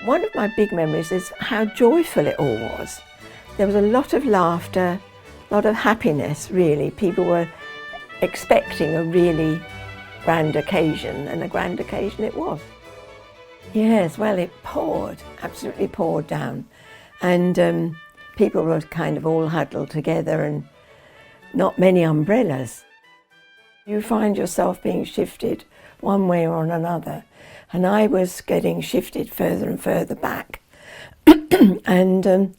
One of my big memories is how joyful it all was. There was a lot of laughter, a lot of happiness really. People were expecting a really grand occasion, and a grand occasion it was. Yes, well, it poured, absolutely poured down. And people were kind of all huddled together and not many umbrellas. You find yourself being shifted one way or another. And I was getting shifted further and further back. And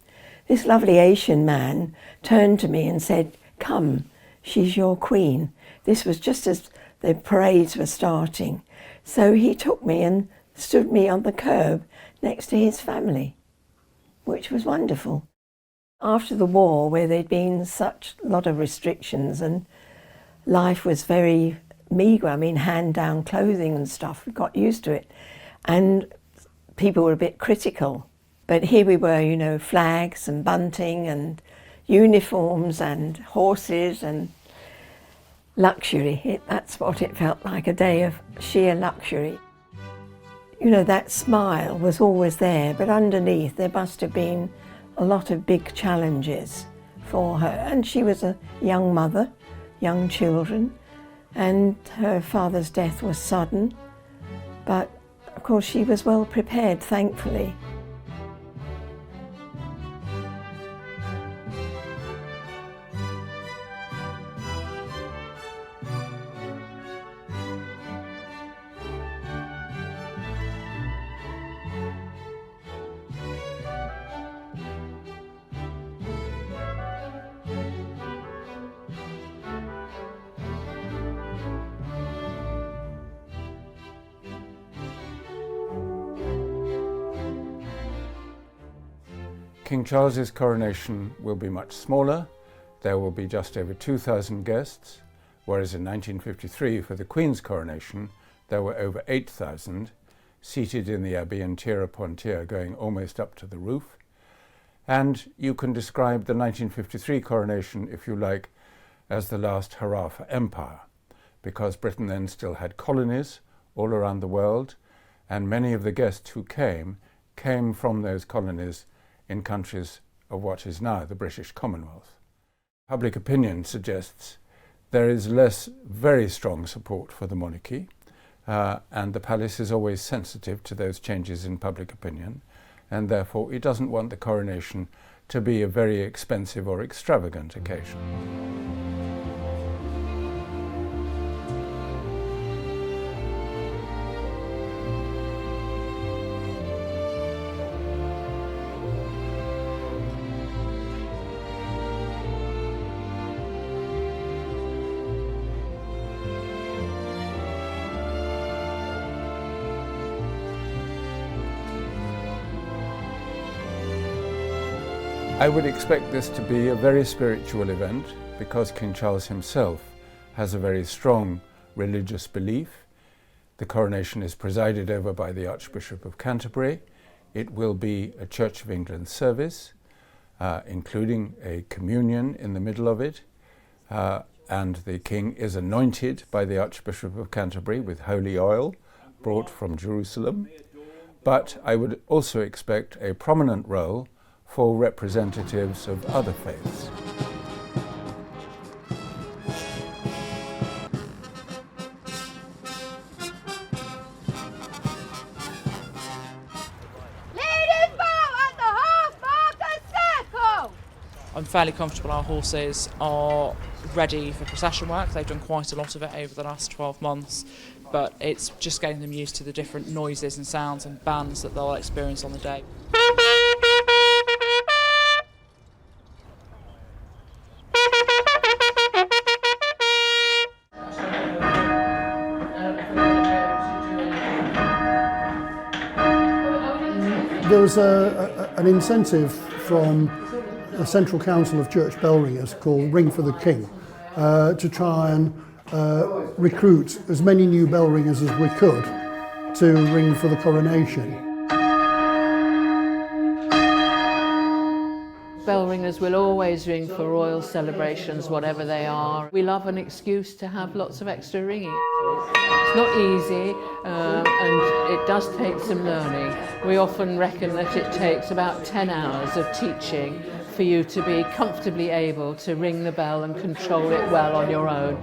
this lovely Asian man turned to me and said, "Come, she's your queen." This was just as the parades were starting. So he took me and stood me on the curb next to his family, which was wonderful. After the war, where there'd been such a lot of restrictions and life was very meagre, I mean, hand-down clothing and stuff, we got used to it. And people were a bit critical. But here we were, you know, flags and bunting and uniforms and horses and luxury. That's what it felt like, a day of sheer luxury. You know, that smile was always there, but underneath there must have been a lot of big challenges for her. And she was a young mother, young children, and her father's death was sudden. But of course she was well prepared, thankfully. King Charles's coronation will be much smaller. There will be just over 2,000 guests, whereas in 1953 for the Queen's coronation there were over 8,000 seated in the Abbey in tier upon tier, going almost up to the roof. And you can describe the 1953 coronation, if you like, as the last hurrah for empire, because Britain then still had colonies all around the world, and many of the guests who came from those colonies in countries of what is now the British Commonwealth. Public opinion suggests there is less very strong support for the monarchy, and the palace is always sensitive to those changes in public opinion, and therefore it doesn't want the coronation to be a very expensive or extravagant occasion. I would expect this to be a very spiritual event because King Charles himself has a very strong religious belief. The coronation is presided over by the Archbishop of Canterbury. It will be a Church of England service, including a communion in the middle of it, and the King is anointed by the Archbishop of Canterbury with holy oil brought from Jerusalem. But I would also expect a prominent role for representatives of other faiths. I'm fairly comfortable our horses are ready for procession work. They've done quite a lot of it over the last 12 months, but it's just getting them used to the different noises and sounds and bands that they'll experience on the day. There was an incentive from the Central Council of Church Bell Ringers called Ring for the King to try and recruit as many new bell ringers as we could to ring for the coronation. bell ringers will always ring for royal celebrations, whatever they are. We love an excuse to have lots of extra ringing. It's not easy, and it does take some learning. We often reckon that it takes about 10 hours of teaching for you to be comfortably able to ring the bell and control it well on your own.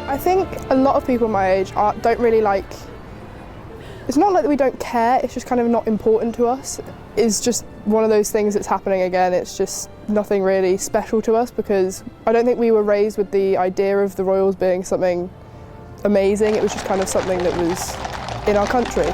I think a lot of people my age don't really like, it's not like that we don't care, it's just kind of not important to us. It's just one of those things that's happening again. It's just nothing really special to us because I don't think we were raised with the idea of the royals being something amazing. It was just kind of something that was in our country.